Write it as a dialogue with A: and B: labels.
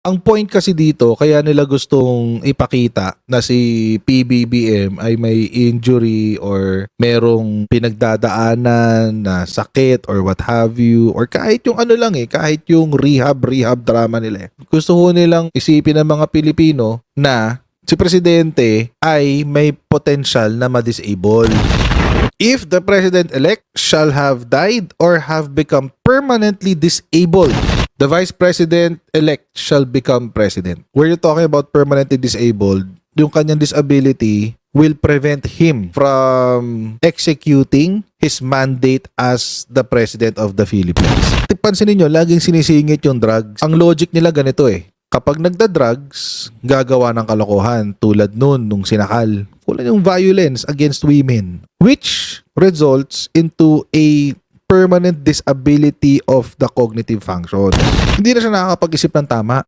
A: Ang point kasi dito, kaya nila gustong ipakita na si PBBM ay may injury or merong pinagdadaanan na sakit or what have you, or kahit yung ano lang kahit yung rehab drama nila. Gusto ho nilang isipin ng mga Pilipino na si Presidente ay may potential na ma-disable. If the President-elect shall have died or have become permanently disabled, the Vice President-elect shall become President. Were you talking about permanently disabled? Yung kanyang disability will prevent him from executing his mandate as the President of the Philippines. Pansinin nyo, laging sinisingit yung drugs. Ang logic nila ganito kapag nagda-drugs, gagawa ng kalokohan tulad nung sinakal. Kulang yung violence against women, which results into a permanent disability of the cognitive function. Hindi na siya nakakapag-isip ng tama.